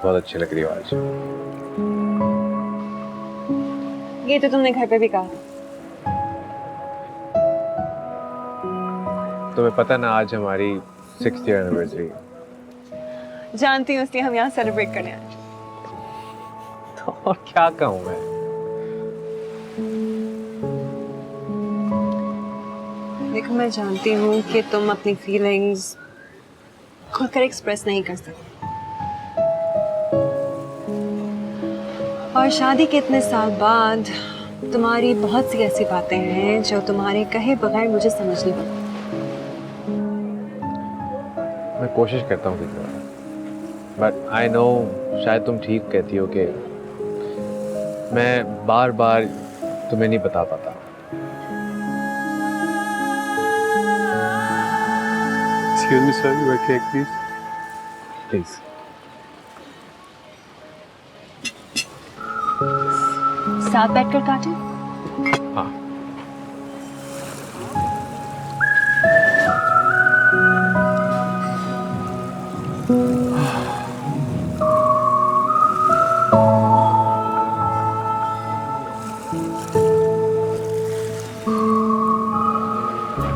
बहुत अच्छी लग रही हो आज। ये तो तुमने घर पे भी कहा। तुम्हें पता ना आज हमारी 6th ईयर एनिवर्सरी। जानती हूँ, इसलिए हम यहाँ सेलिब्रेट करने आए। तो और क्या कहूँ मैं। देखो, मैं जानती हूँ कि तुम अपनी फीलिंग्स खुलकर एक्सप्रेस नहीं कर सकते, और शादी के इतने साल बाद तुम्हारी बहुत सी ऐसी बातें हैं जो तुम्हारे कहे बगैर मुझे समझ नहीं पड़ती। मैं कोशिश करता हूँ कितना, बट आई नो शायद तुम ठीक कहती हो कि मैं बार बार तुम्हें नहीं बता पाता। Excuse me, sir, your cake, please. Please. साथ बैठकर काटें। हाँ।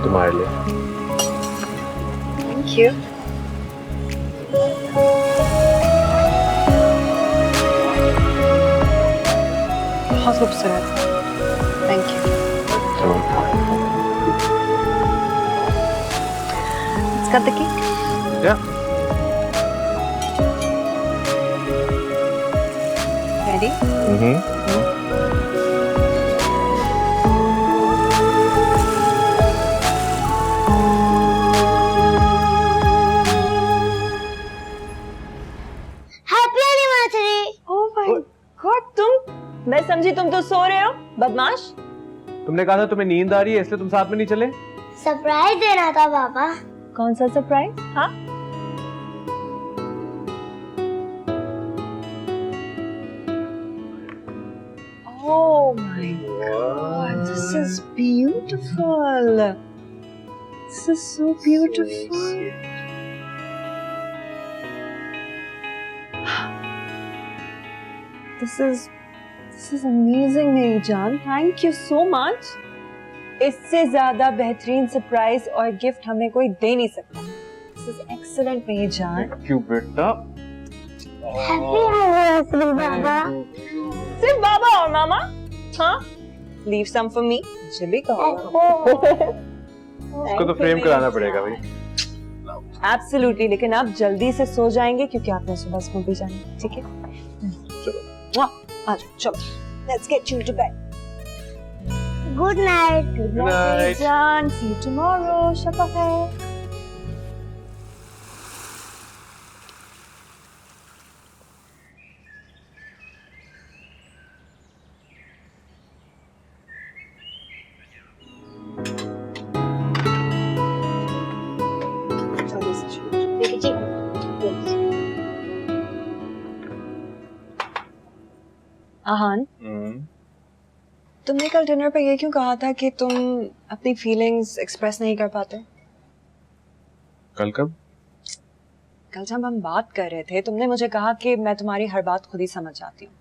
तुम्हारे लिए। Thank you. बहुत खूबसूरत। Thank you. Let's cut the cake. Yeah. Ready? Happy anniversary. Oh my God, तुम? मैं समझी तुम तो सो रहे हो, बदमाश। तुमने कहा था तुम्हें नींद आ रही है इसलिए तुम साथ में नहीं चले। सरप्राइज देना था पापा। कौन सा सरप्राइज? हाँ? Oh my God, this is beautiful. This is so beautiful. This is amazing, मेरी जान. Thank you so much. इससे ज्यादा बेहतरीन सरप्राइज और गिफ्ट हमें कोई दे नहीं सकता. This is excellent, मेरी जान. क्यों बेटा? हैप्पी एनिवर्सरी पापा। सिर्फ बाबा और मामा? हाँ? Leave some for me. मुझे भी कहो. उसको तो फ्रेम कराना पड़ेगा भाई. Absolutely, लेकिन आप जल्दी से सो जाएंगे क्योंकि आपने सुबह स्कूल भी जाना है. ठीक है? चलो. आ जाओ, चलो. Let's get you to bed. Good night. Good Good night, night. John. See you tomorrow. शब बखैर. जल्दी से शुरू. देखिए जी। आहान, तुमने कल डिनर पे ये क्यों कहा था कि तुम अपनी फीलिंग्स एक्सप्रेस नहीं कर पाते? कल कब? कल जब हम बात कर रहे थे तुमने मुझे कहा कि मैं तुम्हारी हर बात खुद ही समझ जाती हूँ.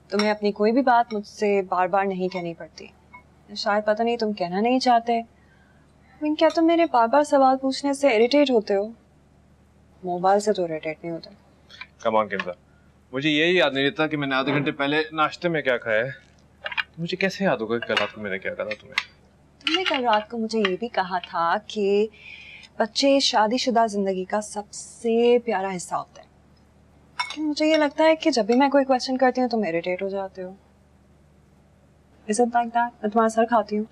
तुम्हें अपनी कोई भी बात मुझसे बार बार नहीं कहनी पड़ती. शायद पता नहीं तुम कहना नहीं चाहते. क्या तुम मेरे बार बार सवाल पूछने से इरिटेट होते हो? मोबाइल से तो इरिटेट नहीं होते. कम ऑन किंजा, मुझे यही याद नहीं रहता कि मैंने आधे घंटे पहले नाश्ते में क्या खाया है. मुझे कैसे याद होगा कि कल रात को मैंने क्या कहा तुम्हें? तुमने कल रात को मुझे ये भी कहा था कि बच्चे शादीशुदा जिंदगी का सबसे प्यारा हिस्सा होता है. लेकिन मुझे ये लगता है कि जब भी मैं कोई क्वेश्चन करती हूँ तुम इरिटेट हो जाते हो. Is it like that? मैं तुम्हारा सर खाती हूँ.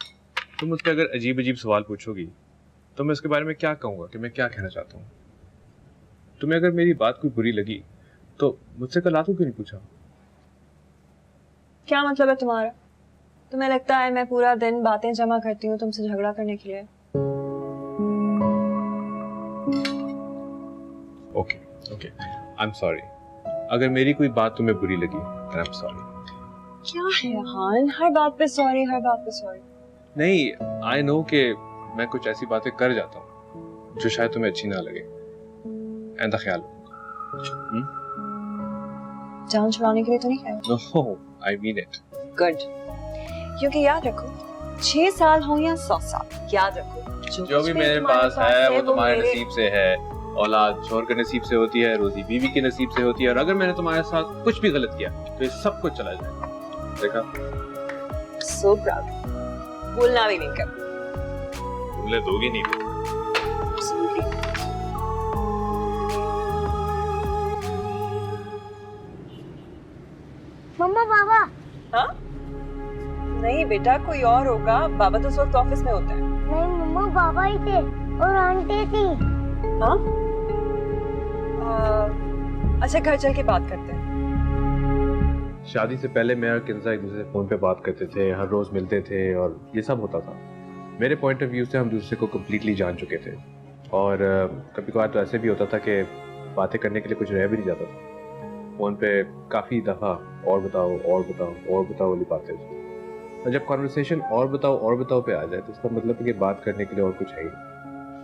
तुम मुझसे अगर अजीब अजीब सवाल पूछोगी तो मैं उसके बारे में क्या कहूँगा कि मैं क्या कहना चाहता हूँ. तुम्हें अगर मेरी बात कोई बुरी लगी तो मुझसे कल रात को क्यों नहीं पूछा? क्या मतलब है तुम्हारा? तुम्हें लगता है मैं पूरा दिन बातें जमा करती हूँ तुमसे झगड़ा करने के लिए? Okay okay, I am sorry. अगर मेरी कोई बात तुम्हें बुरी लगी then I'm sorry. क्या है हाल? हर बात पे सॉरी, हर बात पे सॉरी. नहीं, आई नो कि मैं कुछ ऐसी बातें कर जाता हूँ जो शायद तुम्हें अच्छी ना लगे. ऐसा ख्याल. जान छुड़ाने के लिए तो नहीं कह रहे? No, I mean it. Good, क्योंकि याद रखो 6 साल हो या 100 साल, याद रखो जो भी मेरे पास है वो तुम्हारे नसीब से है। औलाद शोहर के नसीब से होती है, रोजी बीवी के नसीब से होती है, और अगर मैंने तुम्हारे साथ कुछ भी गलत किया तो ये सब कुछ चला जाएगा। देखा? सो प्राउड, भूलना भी नहीं कर। भूलने दोगी नहीं? मम्मा पापा। हाँ? नहीं बेटा, कोई और होगा। बाबा तो उस वक्त ऑफिस में होते हैं। नहीं मम्मा, पापा ही थे और आंटी थी। हाँ? अच्छा, घर चल के बात करते हैं। शादी से पहले मैं और किंजा एक दूसरे से फोन पे बात करते थे, हर रोज मिलते थे और ये सब होता था। मेरे पॉइंट ऑफ व्यू से हम दूसरे को कम्प्लीटली जान चुके थे, और कभी कभार तो ऐसे भी होता था कि बातें करने के लिए कुछ रह भी नहीं जाता था। फोन पे काफ़ी दफ़ा और बताओ और बताओ और बताओ वाली बातें होती। और जब कॉन्वर्सेशन और बताओ पे आ जाए तो इसका मतलब है कि बात करने के लिए और कुछ है ही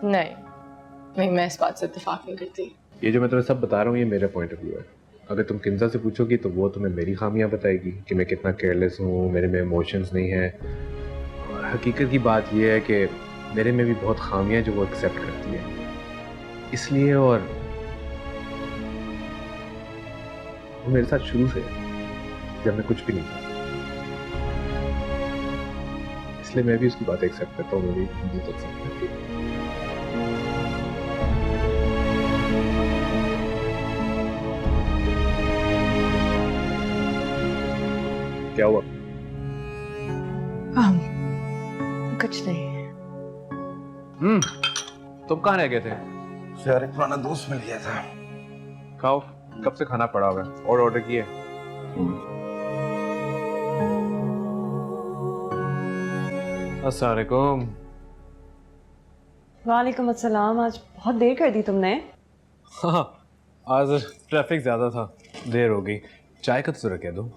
नहीं, मैं इस बात से इत्तेफाक नहीं करती। ये जो मैं तुम्हें सब बता रहा हूँ ये मेरा पॉइंट ऑफ व्यू है। अगर तुम किंजा से पूछोगी तो वो तुम्हें मेरी खामियां बताएगी कि मैं कितना केयरलेस हूँ, मेरे में इमोशंस नहीं है। और हकीकत की बात ये है कि मेरे में भी बहुत खामियां जो वो एक्सेप्ट करती है। इसलिए और वो मेरे साथ शुरू से जब मैं कुछ भी नहीं था, इसलिए मैं भी उसकी बातें एक्सेप्ट करता हूँ, मेरी बात एक्सेप्ट करती है। क्या हुआ? कुछ नहीं। तुम कहाँ रह गए थे? यार एक पुराना दोस्त मिल गया था। खाओ, कब से खाना पड़ा हुआ है और ऑर्डर किए। अस्सलाम वालेकुम। वालेकुम अस्सलाम। आज बहुत देर कर दी तुमने। हाँ, आज ट्रैफिक ज़्यादा था, देर हो गई। चाय का तो ज़रा कह दो।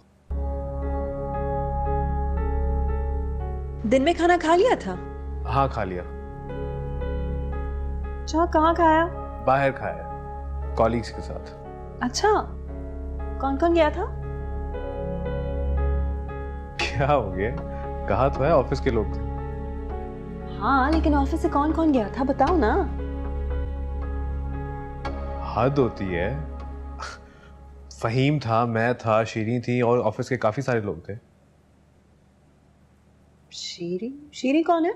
दिन में खाना खा लिया था? हाँ, खा लिया। अच्छा, कहाँ खाया? बाहर खाया, कॉलीग्स के साथ। अच्छा, कौन कौन गया था? क्या हो गया? कहा तो है ऑफिस के लोग थे। हाँ, लेकिन ऑफिस से कौन कौन गया था बताओ ना। हद होती है। फहीम था, मैं था, शीरी थी और ऑफिस के काफी सारे लोग थे। शीरी? शीरी कौन है?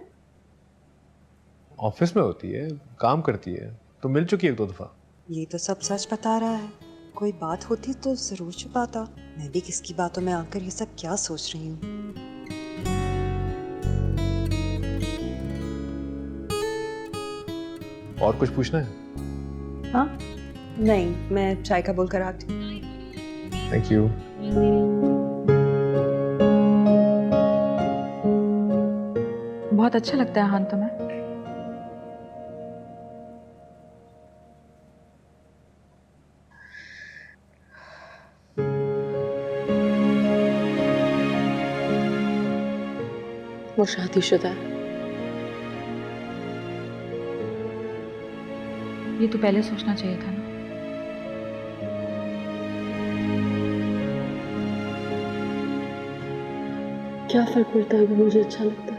ऑफिस में होती है, काम करती है, तो मिल चुकी है 1-2 दफा। ये तो सब सच बता रहा है। कोई बात होती तो जरूर छुपाता। मैं भी किसकी बातों में आकर ये सब क्या सोच रही हूँ। और कुछ पूछना है? हाँ? नहीं, मैं चाय का बोल कर आती हूँ। Thank you. बहुत अच्छा लगता है हान तुम्हें। वो शादीशुदा है। ये तो पहले सोचना चाहिए था ना। क्या फर्क पड़ता है अगर मुझे अच्छा लगता है?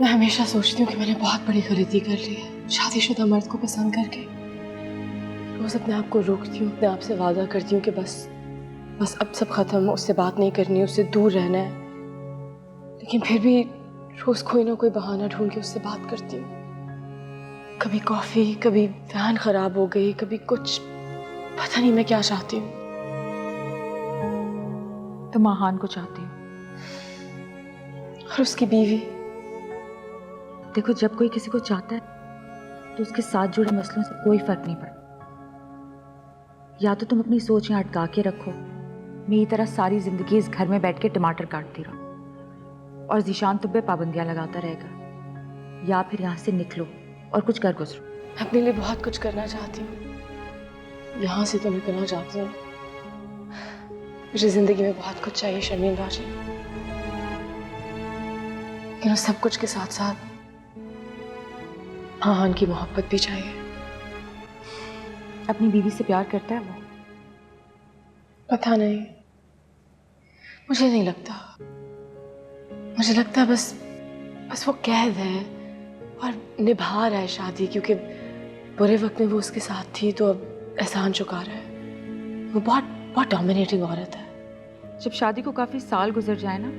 मैं हमेशा सोचती हूँ कि मैंने बहुत बड़ी गलती कर ली है शादीशुदा मर्द को पसंद करके। रोज अपने आप को रोकती हूँ, अपने आप से वादा करती हूँ कि बस अब सब खत्म, उससे बात नहीं करनी, उससे दूर रहना है। लेकिन फिर भी रोज कोई ना कोई बहाना ढूंढ के उससे बात करती हूँ। कभी कॉफी, कभी फैन खराब हो गई, कभी कुछ, पता नहीं मैं क्या चाहती हूँ। तो महान को चाहती हूँ और उसकी बीवी। देखो, जब कोई किसी को चाहता है तो उसके साथ जुड़े मसलों से कोई फर्क नहीं पड़ता। या तो तुम अपनी सोच यहाँ अटका के रखो, मेरी तरह सारी जिंदगी इस घर में बैठ के टमाटर काटती रहो और जीशान तुम पे पाबंदियां लगाता रहेगा, या फिर यहाँ से निकलो और कुछ कर गुजरो। मैं अपने लिए बहुत कुछ करना चाहती हूँ, यहाँ से तो निकलना चाहती हूँ। मुझे जिंदगी में बहुत कुछ चाहिए शर्मीन राजी, लेकिन उस सब कुछ के साथ साथ आहान की मोहब्बत भी चाहिए। अपनी बीवी से प्यार करता है वो? पता नहीं, मुझे नहीं लगता। मुझे लगता है बस वो कैद है और निभा रहा है शादी, क्योंकि बुरे वक्त में वो उसके साथ थी तो अब एहसान चुका रहा है। वो बहुत डोमिनेटिंग औरत है। जब शादी को काफी साल गुजर जाए ना,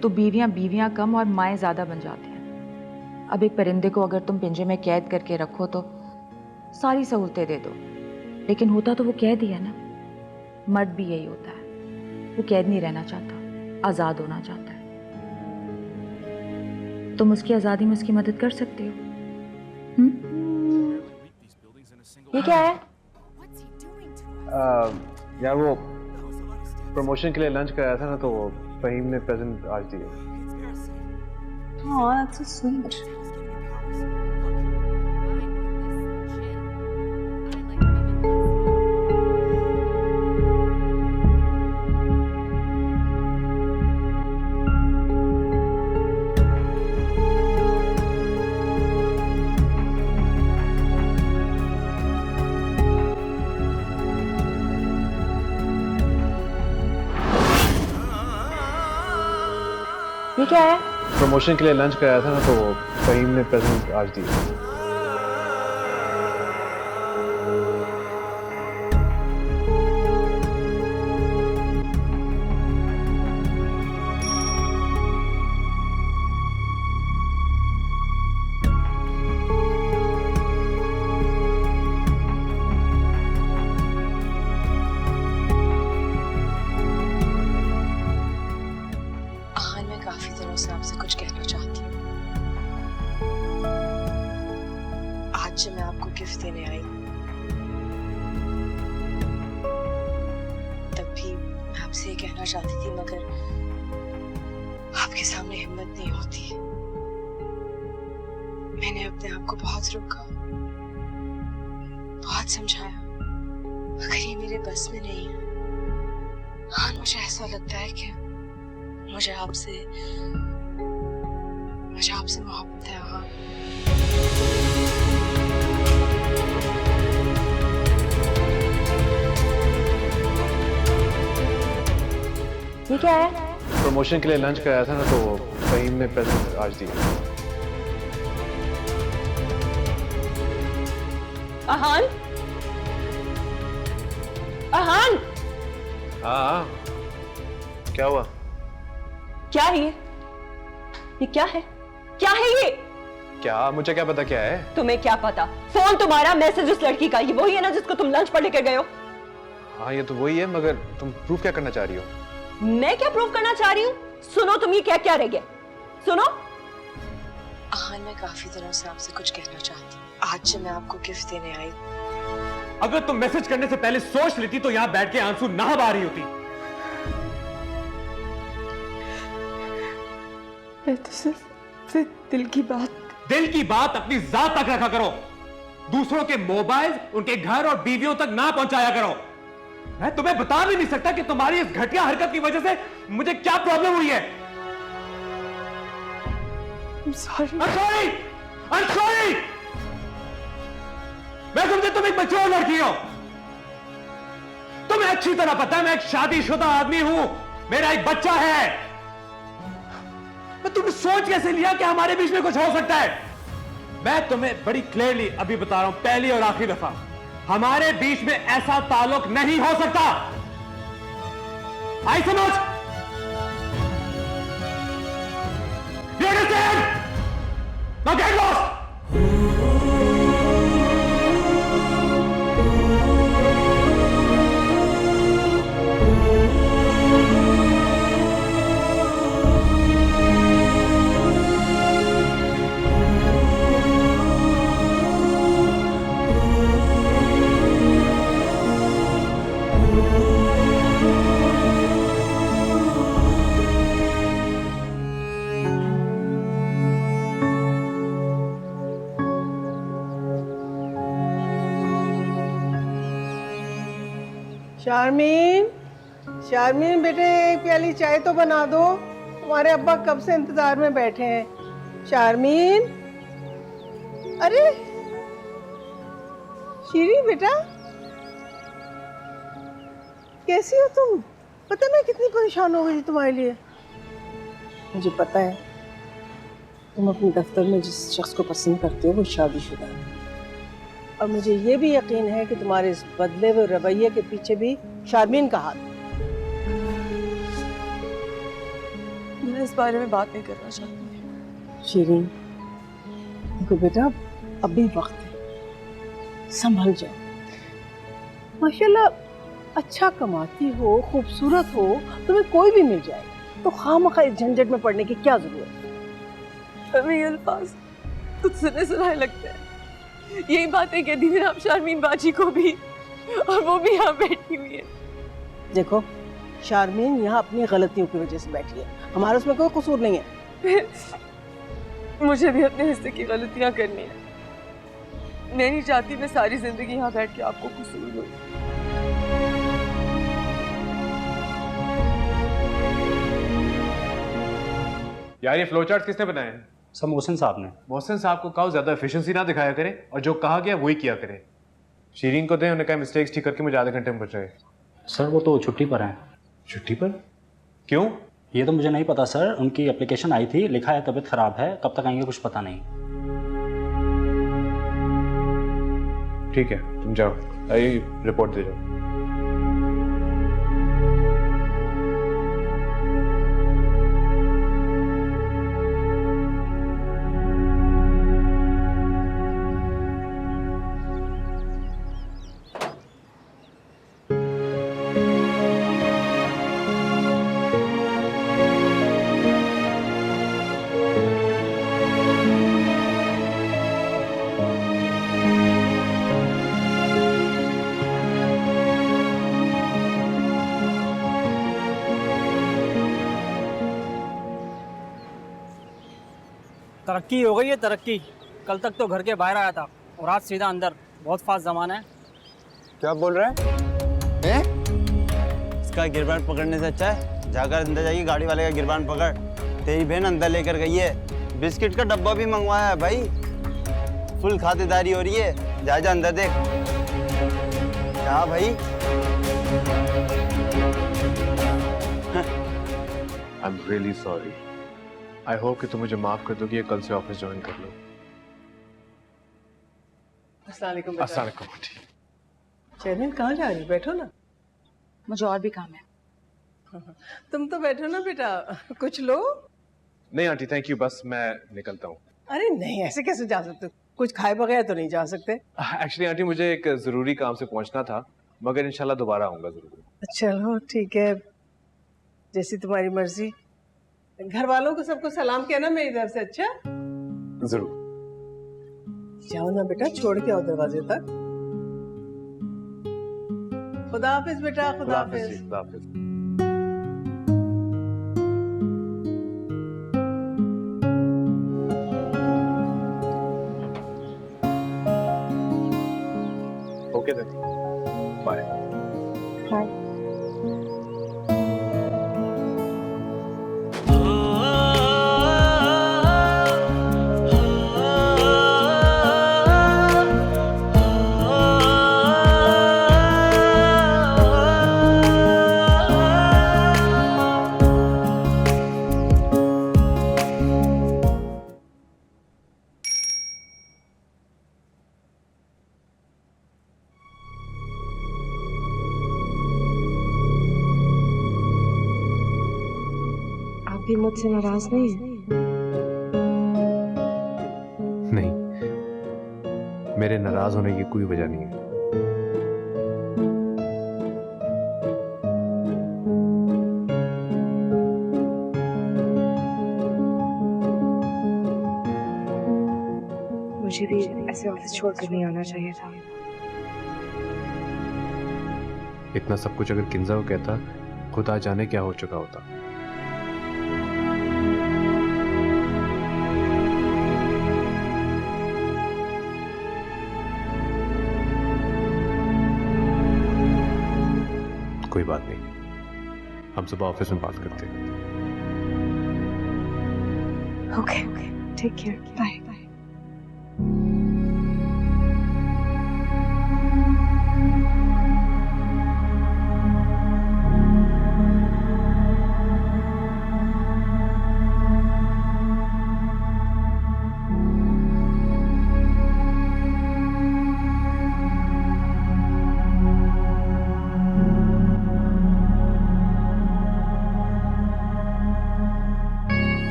तो बीवियां कम और माएँ ज्यादा बन जाती हैं। अब एक परिंदे को अगर तुम पिंजरे में कैद करके रखो तो सारी सहूलतें दे दो, लेकिन होता तो वो कैद ही है ना। मर्द भी यही होता है, वो कैद नहीं रहना चाहता, आजाद होना चाहता है। तुम उसकी आजादी में उसकी मदद कर सकते हो। ये क्या है? यार वो प्रमोशन के लिए लंच कराया था ना, तो फहीम ने प्रेजेंट आज दिया। Oh, that's so sweet. ये क्या है? प्रमोशन के लिए लंच कराया था ना, तो फहीम ने प्रेजेंट आज दिया। आहान, मैं काफी दिनों से आपसे कुछ कहना चाहती हूँ। आज जब मैं आपको गिफ्ट देने आई, तब भी मैं आपसे ये कहना चाहती थी, मगर आपके सामने हिम्मत नहीं होती। मैंने अपने आप को बहुत रोका, बहुत समझाया, मगर ये मेरे बस में नहीं है। हाँ, मुझे ऐसा लगता है कि मुझे आपसे मोहब्बत है। हाँ, ये क्या है? प्रमोशन के लिए लंच कराया था ना, तो फहीम ने प्रेजेंट आज दिया। आहान, आहान, हाँ, क्या हुआ? क्या है ये? ये क्या है? क्या है ये? क्या? मुझे क्या पता क्या है? तुम्हें क्या पता? फोन तुम्हारा, मैसेज उस लड़की का। ये वही है ना जिसको तुम लंच पर लेकर गए हो? हाँ, ये तो वही है, मगर तुम प्रूफ क्या करना चाह रही हो? मैं क्या प्रूफ करना चाह रही हूँ? सुनो, तुम ये क्या क्या रह गए? सुनो आहान, मैं काफी दिनों से आपसे कुछ कहना चाहती हूँ। आज जब मैं आपको गिफ्ट देने आई, अगर तुम मैसेज करने से पहले सोच लेती तो यहां बैठ के आंसू ना बहा रही होती। मैं तो सिर्फ दिल की बात अपनी जात तक रखा करो। दूसरों के मोबाइल, उनके घर और बीवियों तक ना पहुंचाया करो। मैं तुम्हें बता भी नहीं सकता कि तुम्हारी इस घटिया हरकत की वजह से मुझे क्या प्रॉब्लम हुई है। I'm sorry. I'm sorry. मैं समझे तुम एक मैच्योर लड़की हो। तुम्हें अच्छी तरह पता है मैं एक शादीशुदा आदमी हूं, मेरा एक बच्चा है। मैं तुमने सोच कैसे लिया कि हमारे बीच में कुछ हो सकता है? मैं तुम्हें बड़ी क्लियरली अभी बता रहा हूं, पहली और आखिरी दफा, हमारे बीच में ऐसा ताल्लुक नहीं हो सकता। आई समझ? You understand? Now get lost! Sharmin, Sharmin बेटे एक प्याली चाय तो बना दो। तुम्हारे अब्बा कब से इंतजार में बैठे हैं। शारमीन, अरे शीरी बेटा, कैसी हो तुम? पता मैं कितनी परेशान हो गई तुम्हारे लिए। मुझे पता है तुम अपने दफ्तर में जिस शख्स को पसंद करते हो वो शादीशुदा है, और मुझे ये भी यकीन है कि तुम्हारे इस बदले हुए रवैये के पीछे भी शारमीन का हाथ। मैं इस बारे में बात नहीं करना चाहती। शीरीन देखो बेटा, अभी वक्त है, संभल जाओ। माशाल्लाह अच्छा कमाती हो, खूबसूरत हो, तुम्हें कोई भी मिल जाए तो खामखा इस झंझट में पड़ने की क्या जरूरत है? हमें ये अल्फाज कुछ सुने सुनाए लगते हैं। यही बातें कहती थी आप शारमीन बाजी को भी, और वो भी यहाँ बैठी हुई है। देखो शारमीन यहाँ अपनी गलतियों की वजह से बैठी है, हमारा उसमें कोई कसूर नहीं है। मुझे भी अपने हिस्से की गलतियाँ करनी है। मैं नहीं चाहती मैं सारी जिंदगी यहाँ बैठ के आपको कसूर दूँ। यार ये फ्लो चार्ट किसने बनाए हैं? सर मोहसिन साहब ने। मोहसिन साहब को कहो ज्यादा एफिशिएंसी ना दिखाया करें और जो कहा गया वही किया करें। शीरीन को दें, उन्हें कहा मिस्टेक्स ठीक करके मुझे आधे घंटे में पहुंचाए। सर वो तो छुट्टी पर हैं। छुट्टी पर? क्यों? ये तो मुझे नहीं पता सर, उनकी एप्लीकेशन आई थी, लिखा है तबीयत खराब है, कब तक आएंगे कुछ पता नहीं। ठीक है तुम जाओ, आई रिपोर्ट दे जाओ। तरक्की हो गई है तरक्की। कल तक तो घर के बाहर आया था और आज सीधा अंदर। बहुत फास्ट जमाना है। क्या बोल रहा है? इसका गिरबान पकड़ने से अच्छा है जाकर अंदर जाइए, गाड़ी वाले का गिरबान पकड़। तेरी बहन अंदर लेकर गई है, बिस्किट का डब्बा भी मंगवाया है भाई। फुल खातिरदारी हो रही है, जा जा अंदर देख। क्या भाई? I am really sorry. I hope कि तुम मुझे माफ कर दोगी, कल से ऑफिस ज्वाइन कर लो। अस्सलाम वालेकुम। अस्सलाम वालेकुम। शर्मीन कहाँ जा रही? बैठो ना। मुझे और भी काम है। तुम तो बैठो ना बेटा, कुछ लो। नहीं आंटी थैंक यू, बस मैं निकलता हूँ। अरे नहीं, ऐसे कैसे जा सकते? कुछ खाए बगैर तो नहीं जा सकते। एक्चुअली आंटी मुझे एक जरूरी काम से पहुंचना था, मगर इंशाल्लाह दोबारा आऊंगा जरूर। चलो ठीक है, जैसी तुम्हारी मर्जी। घर वालों को सबको सलाम कहना मेरी तरफ से। अच्छा जरूर। जाओ ना बेटा, छोड़ के आओ दरवाजे तक। खुदा हाफिज बेटा, खुदा हाफिज। खुदा हाफिज। Okay then, bye. बाय। आप भी मुझसे नाराज नहीं है? नहीं, मेरे नाराज होने की कोई वजह नहीं है। मुझे भी ऐसे ऑफिस छोड़कर नहीं आना चाहिए था। इतना सब कुछ अगर किंजा को कहता, खुदा जाने क्या हो चुका होता। कोई बात नहीं, हम सुबह ऑफिस में बात करते हैं। Okay, take care, bye.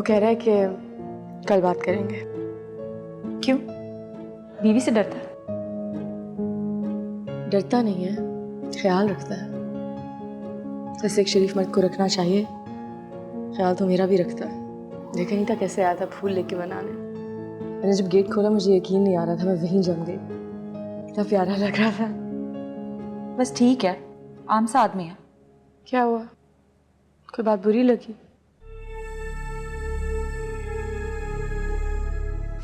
वो कह रहा है कि कल बात करेंगे। क्यों? बीवी से डरता है? डरता नहीं है, ख्याल रखता है। जैसे एक शरीफ मर्द को रखना चाहिए, ख्याल तो मेरा भी रखता है। देखा नहीं था कैसे आया था फूल लेके बनाने। मैंने जब गेट खोला मुझे यकीन नहीं आ रहा था, मैं वहीं जम गई। कितना प्यारा लग रहा था। बस ठीक है, आम सा आदमी है। क्या हुआ? कोई बात बुरी लगी?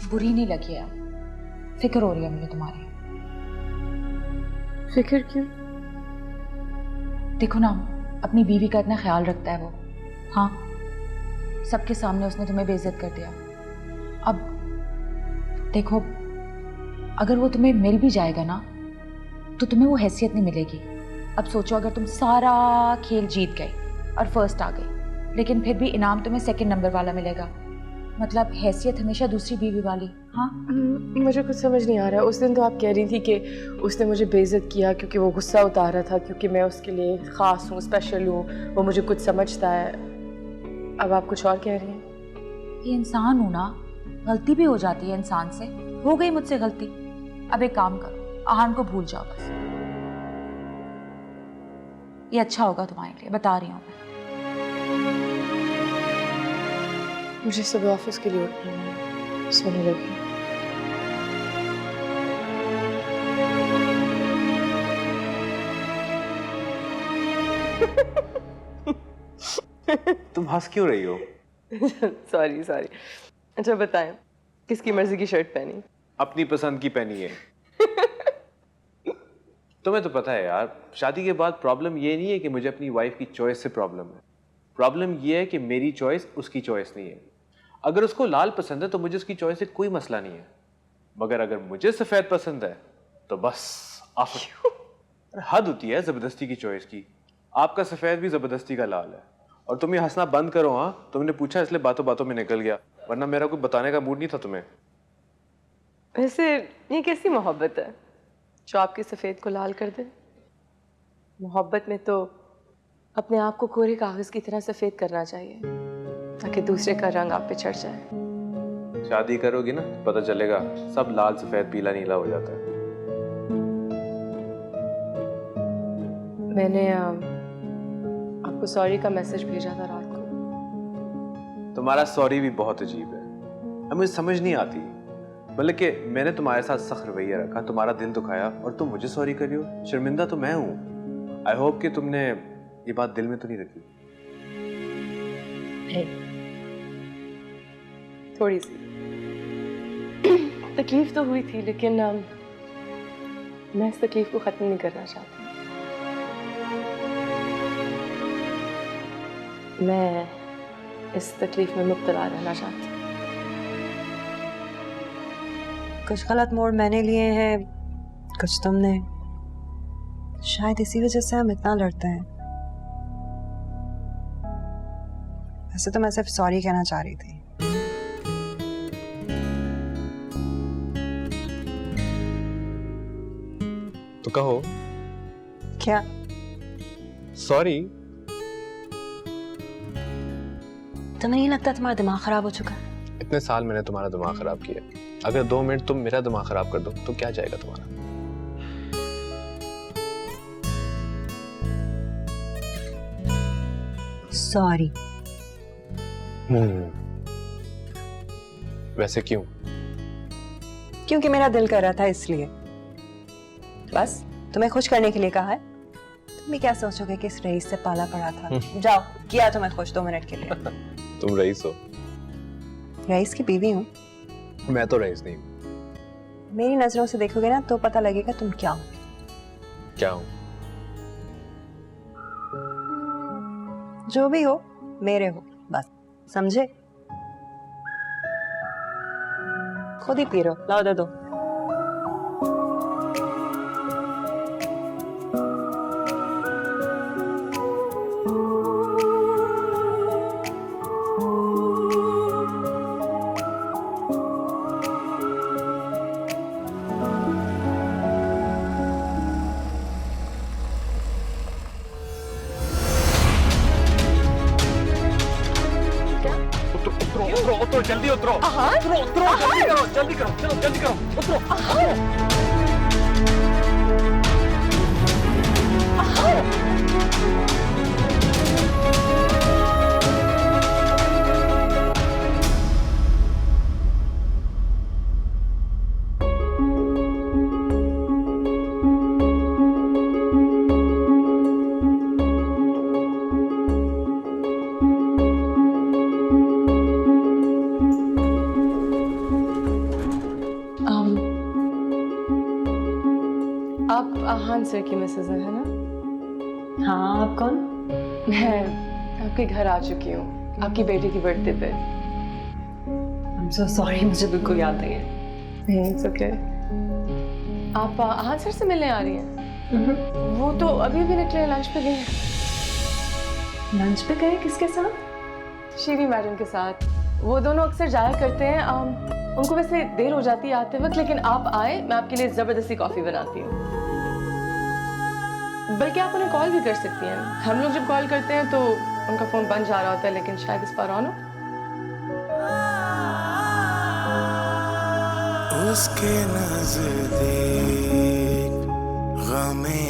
बुरी नहीं लगी यार, फिक्र हो रही है मुझे तुम्हारी। फिक्र क्यों? देखो ना, अपनी बीवी का इतना ख्याल रखता है वो। हाँ, सबके सामने उसने तुम्हें बेइज्जत कर दिया। अब देखो, अगर वो तुम्हें मिल भी जाएगा ना तो तुम्हें वो हैसियत नहीं मिलेगी। अब सोचो, अगर तुम सारा खेल जीत गए और फर्स्ट आ गई, लेकिन फिर भी इनाम तुम्हें सेकंड नंबर वाला मिलेगा, मतलब हैसियत हमेशा दूसरी बीवी वाली। हाँ, मुझे कुछ समझ नहीं आ रहा। उस दिन तो आप कह रही थी कि उसने मुझे बेइज्जत किया क्योंकि वो गुस्सा उतार रहा था, क्योंकि मैं उसके लिए ख़ास हूँ, स्पेशल हूँ, वो मुझे कुछ समझता है। अब आप कुछ और कह रही हैं। ये इंसान हूँ ना, गलती भी हो जाती है इंसान से। हो गई मुझसे गलती। अब एक काम करो, आहान को भूल जाओ बस। ये अच्छा होगा तुम्हारे लिए, बता रही हूँ मैं। मुझे सुबह ऑफिस के लिए उठना है, सोने लगी। तुम हंस क्यों रही हो? Sorry sorry. अच्छा बताएं, किसकी मर्जी की शर्ट पहनी? अपनी पसंद की पहनी है। तुम्हें तो पता है यार, शादी के बाद प्रॉब्लम ये नहीं है कि मुझे अपनी वाइफ की चॉइस से प्रॉब्लम है। प्रॉब्लम ये है कि मेरी चॉइस उसकी चॉइस नहीं है। अगर उसको लाल पसंद है तो मुझे उसकी चॉइस से कोई मसला नहीं है, मगर अगर मुझे सफ़ेद पसंद है तो बस आफत। हद होती है ज़बरदस्ती की चॉइस की। आपका सफ़ेद भी ज़बरदस्ती का लाल है। और तुम ये हंसना बंद करो। हाँ, तुमने पूछा इसलिए बातों बातों में निकल गया, वरना मेरा कोई बताने का मूड नहीं था तुम्हें। वैसे ये कैसी मोहब्बत है जो आपके सफ़ेद को लाल कर दे? मोहब्बत में तो अपने आप को कोरे कागज़ की तरह सफ़ेद करना चाहिए ताकि दूसरे का रंग आप पे चढ़ जाए। शादी करोगी ना, पता चलेगा सब लाल सफ़ेद पीला नीला हो जाता है। मैंने आपको सॉरी का मैसेज भेजा था रात को। तुम्हारा सॉरी भी बहुत अजीब है। अब मुझे समझ नहीं आती, मतलब कि मैंने तुम्हारे साथ सख्त रवैया रखा, तुम्हारा दिल दुखाया और तुम मुझे सॉरी कर रही हो। शर्मिंदा तो मैं हूँ। आई होप कि तुमने ये बात दिल में तो नहीं रखी। थोड़ी सी तकलीफ तो हुई थी, लेकिन मैं इस तकलीफ को ख़त्म नहीं करना चाहती। मैं इस तकलीफ में मुब्तला रहना चाहती हूँ। कुछ गलत मोड़ मैंने लिए हैं, कुछ तुमने। शायद इसी वजह से हम इतना लड़ते हैं। वैसे तो मैं सिर्फ सॉरी कहना चाह रही थी। तो कहो। क्या? सॉरी। तुम्हें नहीं लगता तुम्हारा दिमाग खराब हो चुका है? इतने साल मैंने तुम्हारा दिमाग खराब किया, अगर 2 मिनट तुम मेरा दिमाग खराब कर दो तो क्या जाएगा तुम्हारा? सॉरी। वैसे क्यों? क्योंकि मेरा दिल कर रहा था, इसलिए। बस तुम्हें खुश करने के लिए कहा है। तुम भी क्या सोचोगे कि इस रईस से पाला पड़ा था। जाओ, किया तुम्हें खुश 2 मिनट के लिए। तुम रईस हो? रईस की बीवी हूँ। मैं तो रईस नहीं हूँ। मेरी नजरों से देखोगे ना तो पता लगेगा तुम क्या हो। क्या हूँ? जो भी हो, मेरे हो, बस। समझे? खुद ही पी लो, लाओ दे दो। उतरो उतरो उतरो जल्दी उतरो उतरो उतरो जल्दी करो चलो जल्दी करो उतरो आप आहान सर की मिसेज है ना? हाँ, आप कौन? मैं आपके घर आ चुकी हूँ आपकी बेटी की बर्थडे पे। I'm so sorry, मुझे बिल्कुल याद नहीं है। It's okay। आप आहान सर से मिलने आ रही हैं? वो तो अभी भी निकले लंच पे गए हैं। लंच पे गए किसके साथ? शीरी मैडम के साथ। वो दोनों अक्सर जाया करते हैं। उनको वैसे देर हो जाती है आते वक्त, लेकिन आप आए, मैं आपके लिए जबरदस्ती कॉफी बनाती हूँ। बल्कि आप उन्हें कॉल भी कर सकती हैं। हम लोग जब कॉल करते हैं तो उनका फोन बंद जा रहा होता है, लेकिन शायद इस बार ऑन हो। उसके नजदीक गमे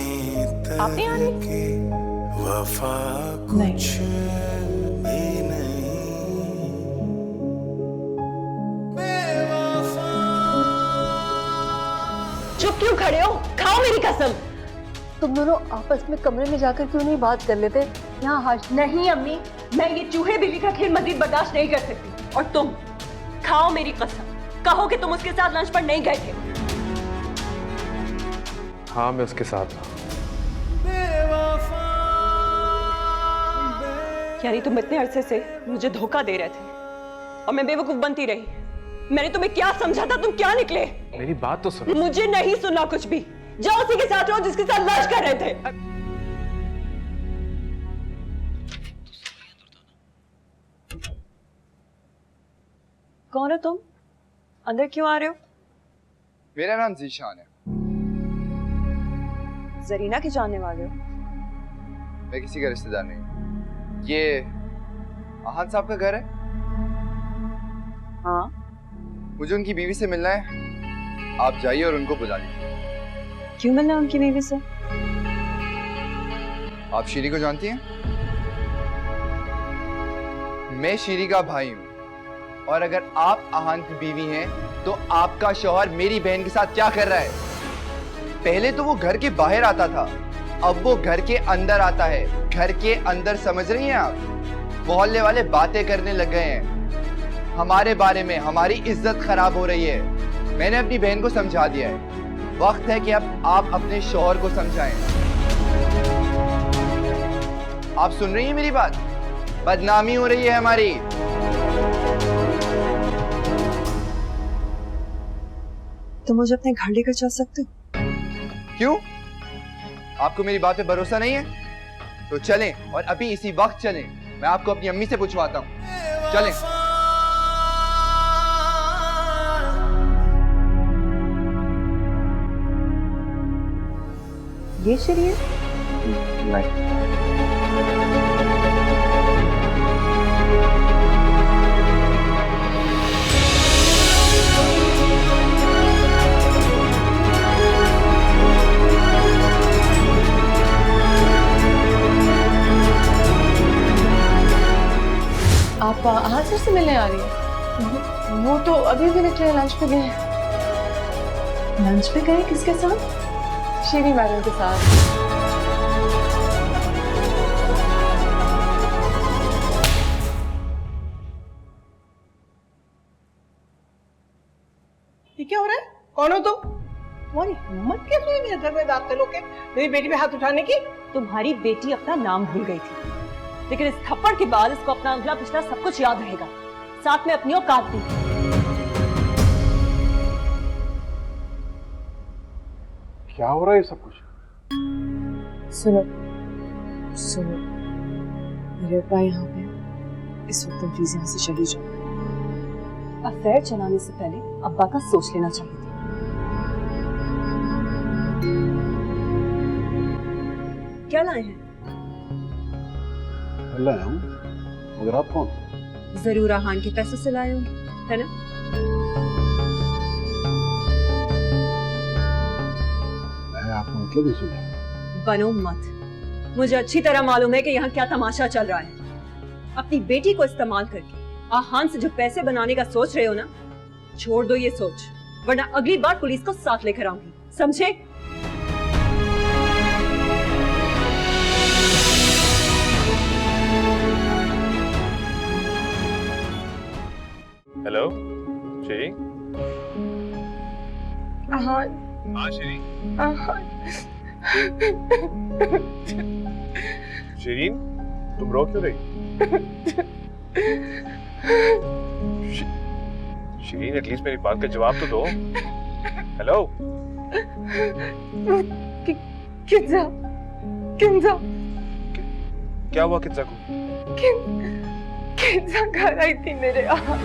आप नहीं आ रही? वफा कुछ भी नहीं। चुप क्यों खड़े हो? खाओ मेरी कसम। तुम दोनों आपस में कमरे में जाकर क्यों नहीं बात कर लेते? यहाँ हाश नहीं अम्मी, मैं ये चूहे बिल्ली का खेल मजीद बर्दाश्त नहीं कर सकती। और तुम खाओ मेरी कसम, कहो कि तुम उसके साथ लंच पर नहीं गए थे। हाँ, मैं उसके साथ था। यानी तुम इतने अरसे से मुझे धोखा दे रहे थे और मैं बेवकूफ बनती रही। मैंने तुम्हें क्या समझा था, तुम क्या निकले? मेरी बात तो सुनो। मुझे नहीं सुनना कुछ भी। जाओ उसी के साथ रहो जिसके साथ लंच कर रहे थे। कौन हो तुम? अंदर क्यों आ रहे हो? मेरा नाम जीशान है। जरीना के जानने वाले हो? मैं किसी का रिश्तेदार नहीं। ये आहान साहब का घर है? हाँ। मुझे उनकी बीवी से मिलना है। आप जाइए और उनको बुला लीजिए। क्यों मिलना है उनकी बीवी से? आप शीरी को जानती हैं? मैं शीरी का भाई हूं, और अगर आप आहान की बीवी हैं तो आपका शौहर मेरी बहन के साथ क्या कर रहा है? पहले तो वो घर के बाहर आता था, अब वो घर के अंदर आता है। घर के अंदर, समझ रही हैं आप? मोहल्ले वाले बातें करने लग गए हैं हमारे बारे में, हमारी इज्जत खराब हो रही है। मैंने अपनी बहन को समझा दिया है, वक्त है कि अब आप अपने शौहर को समझाएं। आप सुन रही हैं मेरी बात? बदनामी हो रही है हमारी। तुम मुझे अपने घर लेकर चल सकते हो? क्यों? आपको मेरी बात पे भरोसा नहीं है? तो चलें, और अभी इसी वक्त चलें। मैं आपको अपनी अम्मी से पूछवाता हूँ। चलें। ये शीरी है? नहीं। आप आहान सर से मिलने आ रही हैं? वो तो अभी भी निकले लंच पे गए हैं। लंच पे गए किसके साथ? शीरी मैडम के साथ। ये क्या हो रहा है? कौन हो तुम? तुम्हारी हिम्मत कैसे हुई मेरे घर में दाखिल होके मेरी बेटी पे हाथ उठाने की? तुम्हारी बेटी अपना नाम भूल गई थी, लेकिन इस थप्पड़ के बाद इसको अपना अगला पिछला सब कुछ याद रहेगा, साथ में अपनी औकात भी। क्या हो रहा है सब कुछ? सुनो सुनो, मेरे अब्बा यहाँ पे, इस वक्त तुम प्लीज यहाँ से चली जाओ। अफेयर चलाने से पहले अब्बा का सोच लेना चाहिए था। क्या लाए हैं? लाया हूँ, मगर आप कौन? जरूर आहान के पैसों से लाए होंगे, है ना? आपको मतलब ही सुना। बनो मत, मुझे अच्छी तरह मालूम है कि यहाँ क्या तमाशा चल रहा है। अपनी बेटी को इस्तेमाल करके आहान से जो पैसे बनाने का सोच रहे हो ना, छोड़ दो ये सोच, वरना अगली बार पुलिस को साथ लेकर आऊंगी, समझे? हेलो श्री। आहान। हाँ श्री। शिरीन, तुम रो क्यों रही? शिरीन, एटलीस्ट मेरी बात का जवाब तो दो। हेलो। किंजा, किंजा। क्या हुआ किंजा को? किंजा घर आई थी मेरे यहाँ।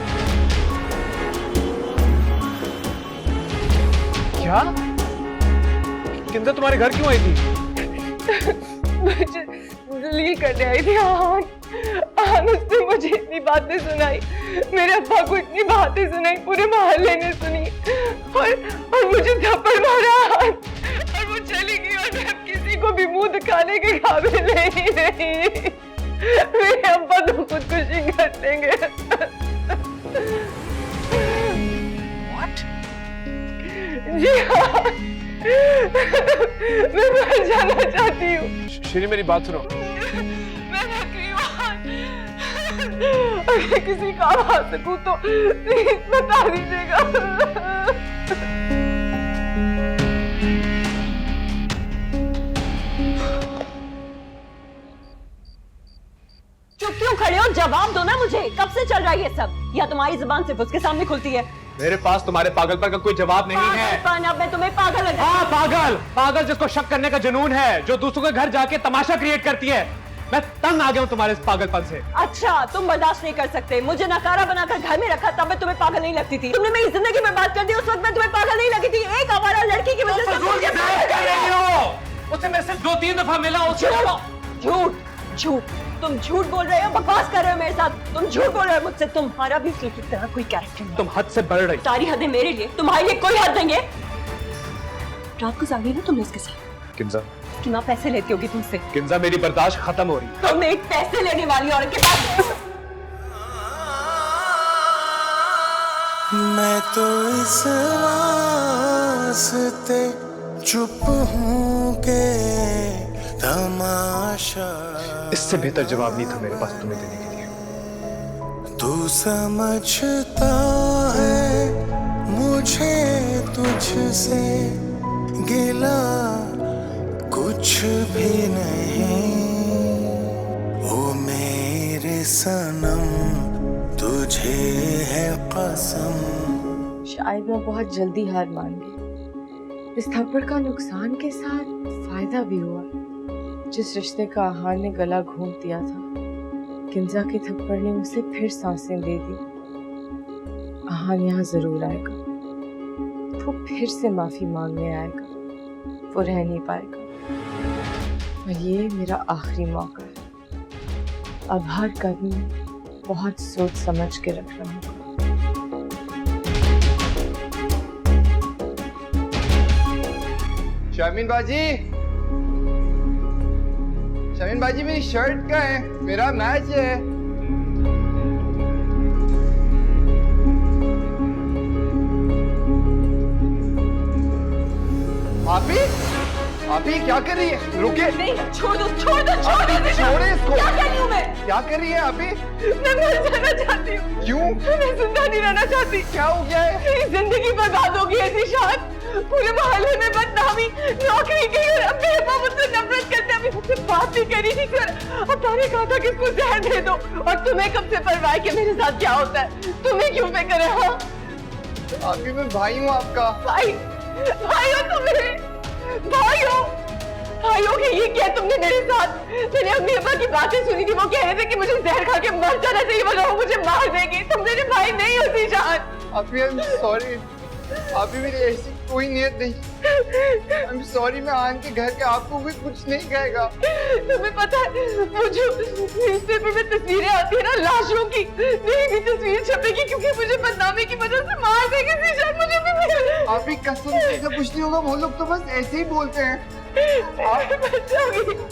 क्या? किंजा तुम्हारे घर क्यों आई थी? मुझे जलील करने आई थी आहान। आहान उसने मुझे इतनी बातें सुनाई, मेरे अब्बा को इतनी बातें सुनाई, पूरे मोहल्ले ने सुनी और मुझे थप्पड़ मारा आहान, और वो चली गई और मैं अब किसी को भी मुंह दिखाने के काबिल नहीं रही। मेरे अब्बा तो खुदकुशी कर देंगे। जी हाँ, मैं मर जाना चाहती हूँ। श्री मेरी बात सुनो। मैं थक रही हूँ। अगर किसी काम आ सकूं तो प्लीज बता दीजिएगा। चुप क्यों खड़े हो? जवाब दो ना मुझे, कब से चल रहा है ये सब? या तुम्हारी जुबान सिर्फ उसके सामने खुलती है? मेरे पास तुम्हारे पागलपन का कोई जवाब नहीं है। अब मैं तुम्हें पागल लगा। हाँ पागल, पागल जिसको शक करने का जुनून है, जो दूसरों के घर जाके तमाशा क्रिएट करती है। मैं तंग आ गया हूँ तुम्हारे इस पागलपन से। अच्छा, तुम बर्दाश्त नहीं कर सकते। मुझे नकारा बनाकर घर में रखा तब मैं तुम्हें पागल नहीं लगती थी। तुमने मेरी जिंदगी बर्बाद कर दी, उस वक्त मैं तुम्हें पागल नहीं लगी थी। एक आवारा लड़की की वजह से उससे मैं सिर्फ 2-3 दफा मिला। झूठ झूठ, तुम झूठ बोल रहे हो, बकवास कर रहे हो मेरे साथ। तुम झूठ बोल रहे हो मुझसे। तुम्हारा भी उसकी तरह कोई कैरेक्टर नहीं। तुम हद से बढ़ रही। सारी हदें मेरे लिए, तुम्हारे लिए कोई हद नहीं है। रात को जागी ना तुमने उसके साथ। किंजा, कि माँ पैसे लेती होगी तुमसे। किंजा, मेरी बर्दाश्त खत्म हो रही है। तुम एक पैसे लेने वाली औरत के पास। मैं तो इस वास्ते चुप हूँ के तमाशा। इससे बेहतर जवाब नहीं था मेरे पास तुम्हें देने के लिए। तू समझता है मुझे तुझसे गिला कुछ भी नहीं, ओ मेरे सनम तुझे है कसम। शायद मैं बहुत जल्दी हार मान गई। इस थप्पड़ का नुकसान के साथ फायदा भी हुआ। जिस रिश्ते का आहान ने गला घोंट दिया था, किंजा के थप्पड़ ने उसे फिर सांसें दे दी। आहान यहाँ जरूर आएगा, वो फिर से माफी मांगने आएगा, वो रह नहीं पाएगा। और ये मेरा आखिरी मौका है। अब हर कदम बहुत सोच समझ के रखना होगा। शामीन बाजी, शामीन बाजी, मेरी शर्ट कहाँ है? मेरा मैच है। आप ही क्या कर रही है? रुके। नहीं, छोड़ दो, छोड़ दो, छोड़ दो। छोड़े इसको। क्या कर रही हूँ मैं? क्या कर रही है आप ही? मैं मर जाना चाहती हूँ। क्यों? मैं जिंदा नहीं रहना चाहती। क्या हो गया है? मेरी जिंदगी बर्बाद हो गई है निशान। पूरे मोहल्ले में बदनामी, नौकरी की, और अब मेरे पापा मुझसे नफरत करते। अभी मुझसे बात भी करी थी सर। अब ताने कहा था कि इसको जहर दे दो। और तुम्हें कब से परवाह है कि मेरे साथ क्या होता है? तुम्हें क्यों फिक्र है? हाँ, आप ही, मैं भाई हूँ आपका। भाई, भाई हो तुम मेरे, भाई हो। भाई हो कि ये क्या तुमने मेरे साथ? मैंने अम्मी अब्बा की बातें सुनी थी, वो कह रहे थे कि मुझे जहर खा के मर जाना चाहिए, वरना वो मुझे मार देगी। तुम मेरे भाई नहीं हो निशान। आप ही, I'm sorry। अभी मेरी ऐसी कोई नियत नहीं। आई एम सॉरी, मैं आन के घर के आपको भी कुछ नहीं कहेगा। तुम्हें पता है वो जो न्यूज़पेपर में तस्वीरें आती है ना लाशों की, मेरी भी तस्वीर छपेगी क्योंकि मुझे बदनामी की वजह से मार देंगे जीजान, मुझे भी। आपकी कसम से ऐसा कुछ नहीं होगा, वो लोग तो बस ऐसे ही बोलते हैं।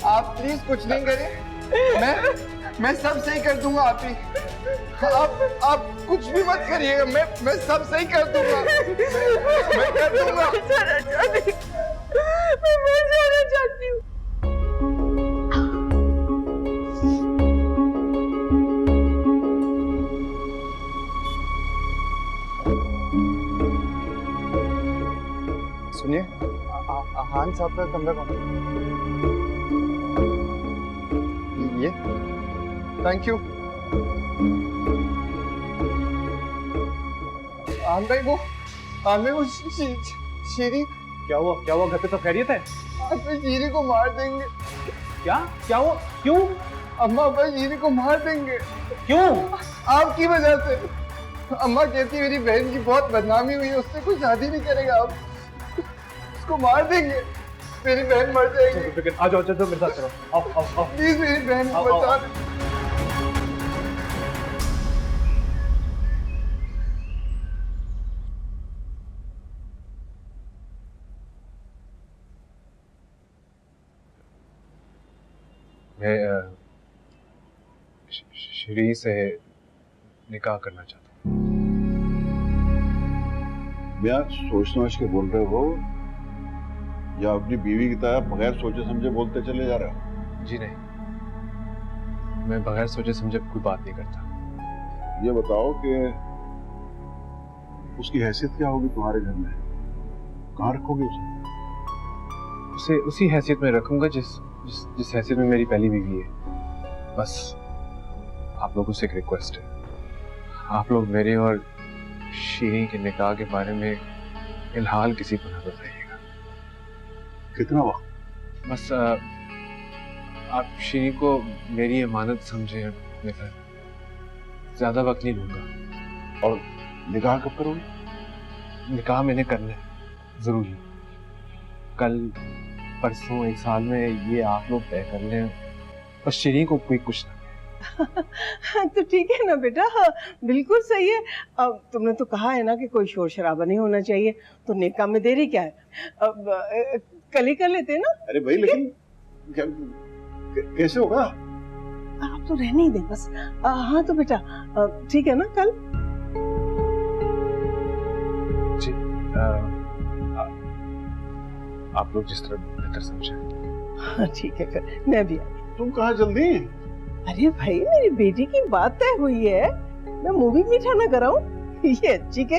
आप प्लीज कुछ नहीं करें, मैं सब सही कर दूंगा। आप कुछ भी मत करिएगा, मैं सब सही कर दूंगा। मैं कर दूंगा। मैं मर जाना चाहती हूँ। सुनिए, हान साहब का कमरा कौन? ये थैंक यू। आन भाई वो शीरी। क्या हुआ घर पे सब खैरियत है? आप शीरी को मार देंगे। क्या हुआ? क्यों? अम्मा भाई शीरी को मार देंगे। क्यों? आपकी वजह से। अम्मा कहती मेरी बहन की बहुत बदनामी हुई है, उससे कोई शादी नहीं करेगा। आप उसको मार देंगे, मेरी बहन मर जाएगी। आ जाओ मेरे साथ चलो। आओ। प्लीज मेरी बहन को बचा दो। मैं श्री से निकाह करना चाहता हूँ। क्या सोच समझ के बोल रहे हो या अपनी बीवी की तरह बगैर सोचे समझे बोलते चले जा रहे हो? जी नहीं, मैं बगैर सोचे समझे कोई बात नहीं करता। ये बताओ कि उसकी हैसियत क्या होगी तुम्हारे घर में? कहाँ रखोगे उसे उसी हैसियत में रखूंगा जिस हैसियत में मेरी पहली बीवी है। बस आप लोगों से एक रिक्वेस्ट है, आप लोग मेरे और शीरी के निकाह के बारे में फिलहाल किसी को ना बताइएगा। कितना वक्त? बस आप शीरी को मेरी अमानत समझे। मैं ज्यादा वक्त नहीं लूंगा। और निकाह कब करोगे? निकाह मैंने करना है, जरूरी। कल परसों, एक साल में, ये आप लोग तय कर लें। बस शीरी को कोई कुछ ना। तो ठीक है ना बेटा, हाँ, बिल्कुल सही है। अब तुमने तो कहा है ना कि कोई शोर शराबा नहीं होना चाहिए, तो निकाह में देरी क्या है? अब कल ही कर लेते हैं ना। अरे भाई लेकिन कैसे होगा? आप तो रहने ही दे बस। हाँ तो बेटा ठीक है ना कल? जी आप लोग जिस तरह बेहतर समझे। हाँ ठीक है, फिर मैं भी आई। तुम कहाँ जल्दी? अरे भाई मेरी बेटी की बात तय हुई है, मैं मुंह भी मीठा ना कराऊं। ये अच्छी के